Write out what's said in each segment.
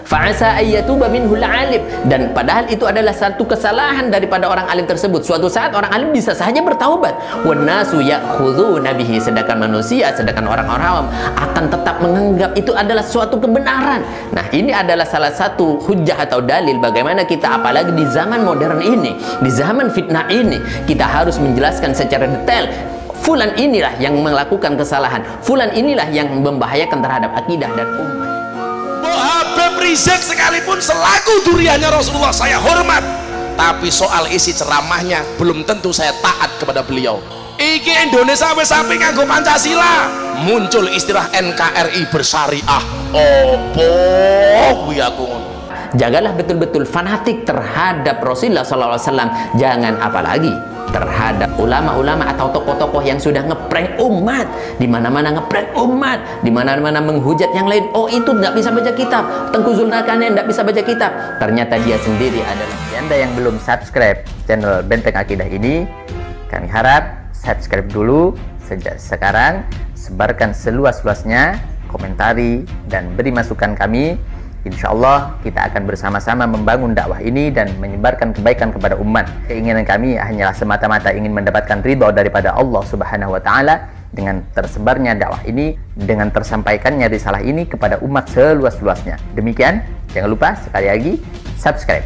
Fa'asa ayyatuba minhul alim, dan padahal itu adalah satu kesalahan daripada orang alim tersebut. Suatu saat orang alim bisa saja bertaubat. Wan nasu ya'khuduna bihi, sedangkan manusia, sedangkan orang-orang awam akan tetap menganggap itu adalah suatu kebenaran. Nah, ini adalah salah satu hujjah atau dalil bagaimana kita, apalagi di zaman modern ini, di zaman fitnah ini, kita harus menjelaskan secara detail. Fulan inilah yang melakukan kesalahan, fulan inilah yang membahayakan terhadap akidah dan umat. Habib Rizik sekalipun selaku duriannya Rasulullah saya hormat, tapi soal isi ceramahnya belum tentu saya taat kepada beliau. Iki Indonesia wis sampe nganggo Pancasila, muncul istilah NKRI bersyariah. Opo kuwi aku ngono. Jagalah betul-betul fanatik terhadap Rasulullah SAW. Jangan apalagi terhadap ulama-ulama atau tokoh-tokoh yang sudah ngeprank umat, di mana-mana ngeprank umat, di mana-mana menghujat yang lain. Oh, itu tidak bisa baca kitab, Tengku Zulkarnain tidak bisa baca kitab. Ternyata dia sendiri adalah. Anda yang belum subscribe channel Benteng Akidah ini, kami harap subscribe dulu sejak sekarang, sebarkan seluas-luasnya, komentari dan beri masukan kami. Insya Allah kita akan bersama-sama membangun dakwah ini dan menyebarkan kebaikan kepada umat. Keinginan kami hanyalah semata-mata ingin mendapatkan ridho daripada Allah Subhanahu wa Ta'ala dengan tersebarnya dakwah ini, dengan tersampaikannya risalah ini kepada umat seluas-luasnya. Demikian, jangan lupa sekali lagi subscribe.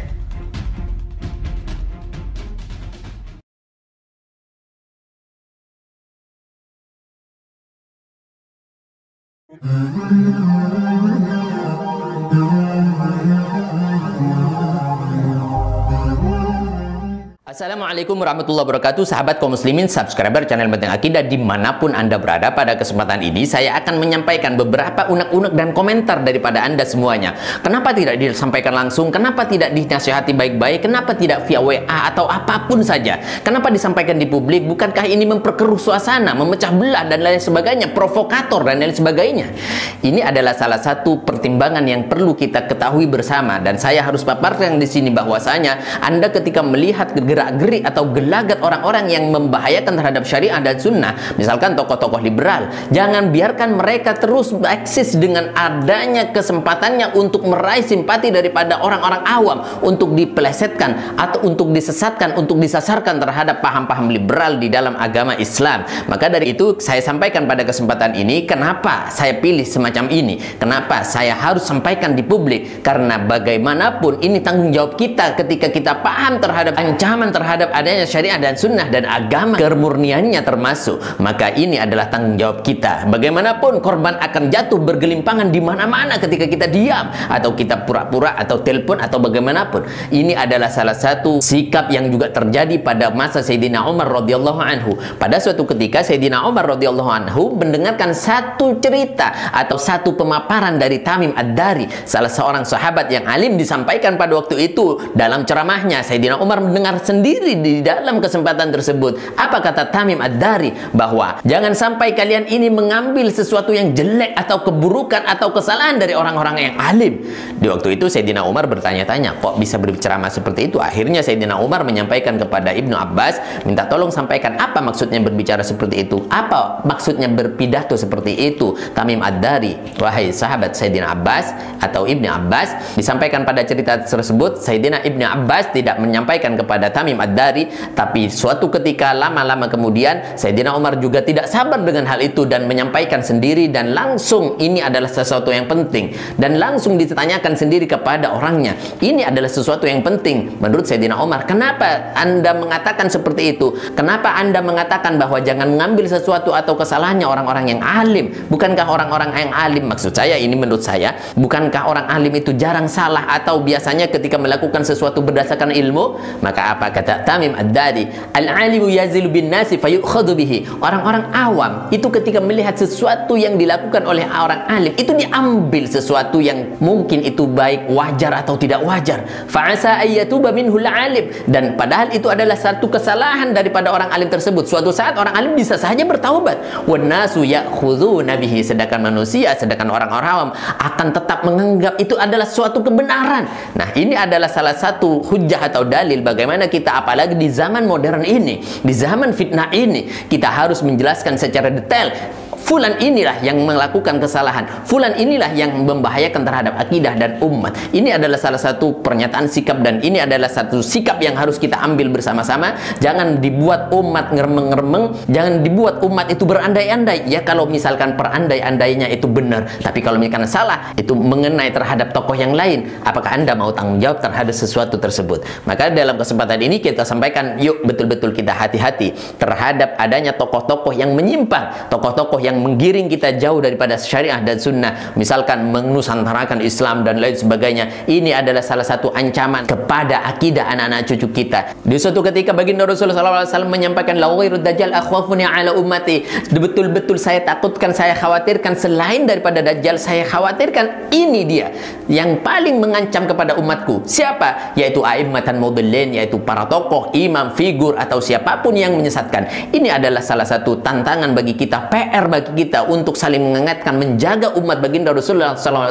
Assalamualaikum warahmatullahi wabarakatuh, sahabat kaum muslimin, subscriber channel Benteng Akidah dimanapun Anda berada. Pada kesempatan ini saya akan menyampaikan beberapa unek-unek dan komentar daripada Anda semuanya. Kenapa tidak disampaikan langsung? Kenapa tidak dinasihati baik-baik? Kenapa tidak via WA atau apapun saja? Kenapa disampaikan di publik? Bukankah ini memperkeruh suasana, memecah belah dan lain sebagainya, provokator dan lain sebagainya? Ini adalah salah satu pertimbangan yang perlu kita ketahui bersama, dan saya harus paparkan di sini bahwasanya Anda ketika melihat gerak-gerik atau gelagat orang-orang yang membahayakan terhadap syariah dan sunnah, misalkan tokoh-tokoh liberal, jangan biarkan mereka terus eksis dengan adanya kesempatannya untuk meraih simpati daripada orang-orang awam, untuk dipelesetkan atau untuk disesatkan, untuk disasarkan terhadap paham-paham liberal di dalam agama Islam. Maka dari itu saya sampaikan pada kesempatan ini, kenapa saya pilih semacam ini, kenapa saya harus sampaikan di publik, karena bagaimanapun ini tanggung jawab kita ketika kita paham terhadap ancaman terhadap adanya syariah dan sunnah dan agama, kemurniannya termasuk, maka ini adalah tanggung jawab kita. Bagaimanapun korban akan jatuh bergelimpangan di mana-mana ketika kita diam atau kita pura-pura atau telepon atau bagaimanapun. Ini adalah salah satu sikap yang juga terjadi pada masa Sayyidina Umar radhiyallahu anhu. Pada suatu ketika Sayyidina Umar radhiyallahu anhu mendengarkan satu cerita atau satu pemaparan dari Tamim Ad-Dari, salah seorang sahabat yang alim, disampaikan pada waktu itu dalam ceramahnya. Sayyidina Umar mendengar sendiri di dalam kesempatan tersebut. Apa kata Tamim Ad-Dari? Bahwa jangan sampai kalian ini mengambil sesuatu yang jelek atau keburukan atau kesalahan dari orang-orang yang alim. Di waktu itu Sayyidina Umar bertanya-tanya, kok bisa berbicara seperti itu? Akhirnya Sayyidina Umar menyampaikan kepada Ibnu Abbas, minta tolong sampaikan apa maksudnya berbicara seperti itu, apa maksudnya berpidato seperti itu. Tamim Ad-Dari, wahai sahabat Sayyidina Abbas atau Ibnu Abbas, disampaikan pada cerita tersebut Sayyidina Ibnu Abbas tidak menyampaikan kepada Tamim Ad-Dari, tapi suatu ketika lama-lama kemudian Sayyidina Umar juga tidak sabar dengan hal itu dan menyampaikan sendiri, dan langsung ini adalah sesuatu yang penting dan langsung ditanyakan sendiri kepada orangnya. Ini adalah sesuatu yang penting menurut Sayyidina Umar. Kenapa Anda mengatakan seperti itu? Kenapa Anda mengatakan bahwa jangan mengambil sesuatu atau kesalahannya orang-orang yang alim? Bukankah orang-orang yang alim, maksud saya ini menurut saya, bukankah orang alim itu jarang salah atau biasanya ketika melakukan sesuatu berdasarkan ilmu? Maka apa kata Tamim Ad-Dari? Al-alimu yazilu bin nasi fayukhadhu bihi. Orang-orang awam itu ketika melihat sesuatu yang dilakukan oleh orang alim, itu diambil sesuatu yang mungkin itu baik, wajar atau tidak wajar. Fa'asa ayyatuba minhul alim, dan padahal itu adalah satu kesalahan daripada orang alim tersebut. Suatu saat orang alim bisa saja bertaubat. Wan nasu ya'khuduna bihi, sedangkan manusia, sedangkan orang-orang awam akan tetap menganggap itu adalah suatu kebenaran. Nah, ini adalah salah satu hujjah atau dalil bagaimana kita, apalagi di zaman modern ini, di zaman fitnah ini, kita harus menjelaskan secara detail. fulan inilah yang melakukan kesalahan, fulan inilah yang membahayakan terhadap akidah dan umat. Ini adalah salah satu pernyataan sikap, dan ini adalah satu sikap yang harus kita ambil bersama-sama. Jangan dibuat umat ngeremeng-ngeremeng, jangan dibuat umat itu berandai-andai. Ya kalau misalkan perandai-andainya itu benar, tapi kalau misalkan salah itu mengenai terhadap tokoh yang lain, apakah Anda mau tanggung jawab terhadap sesuatu tersebut? Maka dalam kesempatan ini kita sampaikan, yuk betul-betul kita hati-hati terhadap adanya tokoh-tokoh yang menyimpang, tokoh-tokoh yang menggiring kita jauh daripada syariah dan sunnah, misalkan menusantarakan Islam dan lain sebagainya. Ini adalah salah satu ancaman kepada akidah anak-anak cucu kita. Di suatu ketika baginda Rasulullah SAW menyampaikan, la ghairu dajjal akhwafuni ala ummati, betul-betul saya takutkan, saya khawatirkan selain daripada dajjal, saya khawatirkan ini dia yang paling mengancam kepada umatku. Siapa? Yaitu a'immatan mudillin, yaitu para tokoh, imam, figur atau siapapun yang menyesatkan. Ini adalah salah satu tantangan bagi kita, PR bagi kita untuk saling mengingatkan, menjaga umat baginda Rasulullah SAW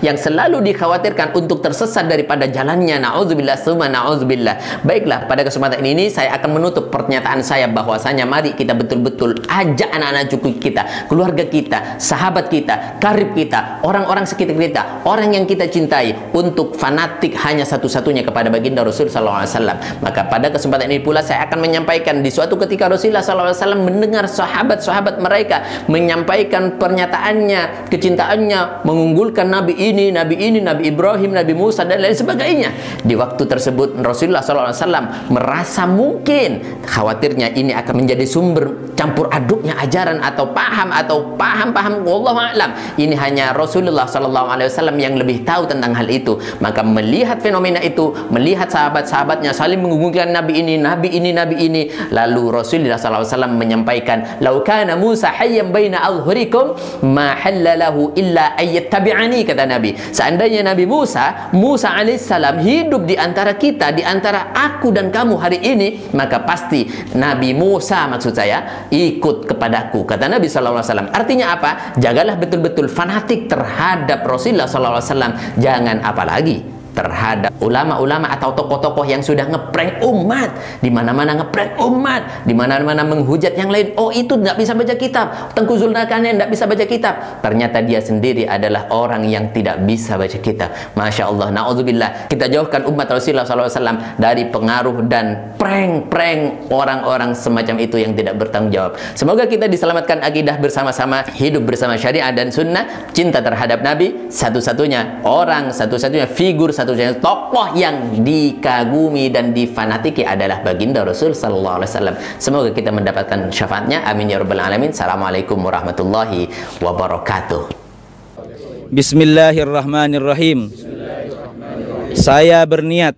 yang selalu dikhawatirkan untuk tersesat daripada jalannya. Na'udzubillah summa na'udzubillah. Baiklah, pada kesempatan ini saya akan menutup pernyataan saya bahwasanya mari kita betul-betul ajak anak-anak cucu kita, keluarga kita, sahabat kita, karib kita, orang-orang sekitar kita, orang yang kita cintai untuk fanatik hanya satu-satunya kepada baginda Rasulullah SAW. Maka pada kesempatan ini pula saya akan menyampaikan, di suatu ketika Rasulullah SAW mendengar sahabat-sahabat mereka menyampaikan pernyataannya, kecintaannya, mengunggulkan Nabi ini, Nabi Ibrahim, Nabi Musa dan lain sebagainya. Di waktu tersebut Rasulullah SAW merasa mungkin khawatirnya ini akan menjadi sumber campur aduknya ajaran atau paham wallahu a'lam. Ini hanya Rasulullah SAW yang lebih tahu tentang hal itu. Maka melihat fenomena itu, melihat sahabat-sahabatnya saling mengunggulkan Nabi ini, lalu Rasulullah SAW menyampaikan, lau kana Musa hayyan baina adhhurikum ma halalahu illa ayyattabi'ani, kata Nabi. Seandainya Nabi Musa alaihissalam hidup di antara kita, di antara aku dan kamu hari ini, maka pasti Nabi Musa, maksud saya, ikut kepadaku, kata Nabi SAW. Artinya apa? Jagalah betul-betul fanatik terhadap Rasulullah SAW. Jangan apalagi terhadap ulama-ulama atau tokoh-tokoh yang sudah ngeprank umat, di mana-mana ngeprank umat, di mana-mana menghujat yang lain. Oh, itu tidak bisa baca kitab, Tengku Zulkarnain tidak bisa baca kitab. Ternyata dia sendiri adalah orang yang tidak bisa baca kitab. Masya Allah, na'udzubillah. Kita jauhkan umat Rasulullah SAW dari pengaruh dan prank orang-orang semacam itu yang tidak bertanggung jawab. Semoga kita diselamatkan akidah bersama-sama, hidup bersama syariah dan sunnah, cinta terhadap Nabi, satu-satunya orang, satu-satunya figur, satu-satunya tokoh yang dikagumi dan difanatiki adalah baginda Rasul sallallahu alaihi wasallam. Semoga kita mendapatkan syafaatnya. Amin ya rabbal alamin. Assalamualaikum warahmatullahi wabarakatuh. Bismillahirrahmanirrahim. Saya berniat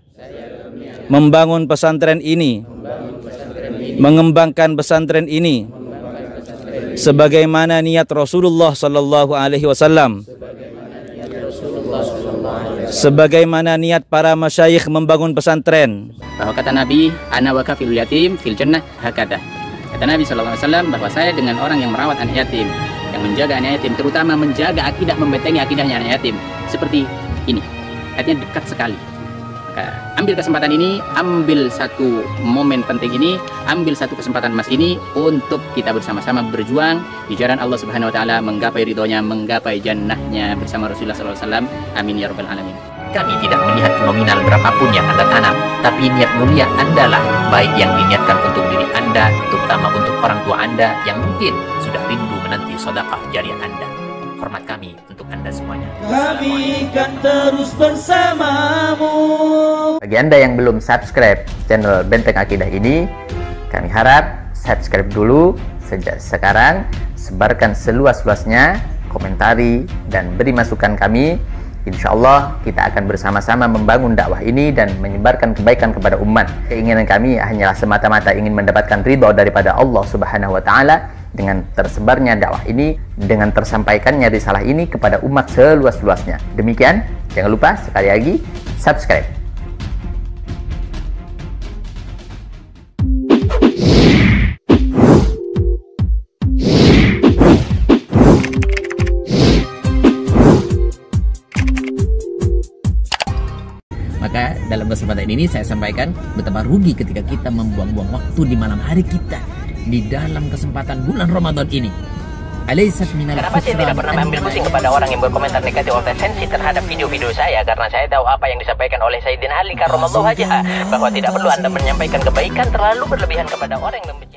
membangun pesantren ini, mengembangkan pesantren ini sebagaimana niat Rasulullah sallallahu alaihi wasallam, sebagaimana niat para masyayikh membangun pesantren. Bahwa kata Nabi, ana wa kafilul yatim fil jannah hakada. Kata Nabi SAW bahwa saya dengan orang yang merawat anak yatim, yang menjaga anak yatim, terutama menjaga akidah, membentengi akidahnya anak yatim, seperti ini. Artinya dekat sekali. Maka ambil kesempatan ini, ambil satu momen penting ini, ambil satu kesempatan emas ini untuk kita bersama-sama berjuang di jalan Allah Subhanahu wa taala, menggapai ridhonya, menggapai jannahnya bersama Rasulullah SAW. Amin ya rabbal alamin. Kami tidak melihat nominal berapapun yang Anda tanam, tapi niat mulia Anda lah, baik yang diniatkan untuk diri Anda, terutama untuk orang tua Anda yang mungkin sudah rindu menanti sedekah jariah Anda. Hormat kami untuk Anda semuanya. Kami kan terus bersamamu. Bagi Anda yang belum subscribe channel Benteng Akidah ini, kami harap subscribe dulu sejak sekarang, sebarkan seluas-luasnya, komentari dan beri masukan kami. Insya Allah kita akan bersama-sama membangun dakwah ini dan menyebarkan kebaikan kepada umat. Keinginan kami hanyalah semata-mata ingin mendapatkan ridho daripada Allah Subhanahu wa taala dengan tersebarnya dakwah ini, dengan tersampaikannya risalah ini kepada umat seluas-luasnya. Demikian, jangan lupa sekali lagi subscribe. Maka dalam kesempatan ini saya sampaikan betapa rugi ketika kita membuang-buang waktu di malam hari kita di dalam kesempatan bulan Ramadan ini. Kenapa saya tidak pernah ambil pusing kepada orang yang berkomentar negatif atau sensi terhadap video-video saya? Karena saya tahu apa yang disampaikan oleh Sayyidina Ali karramallahu wajhah, bahwa tidak perlu Anda menyampaikan kebaikan terlalu berlebihan kepada orang yang membenci.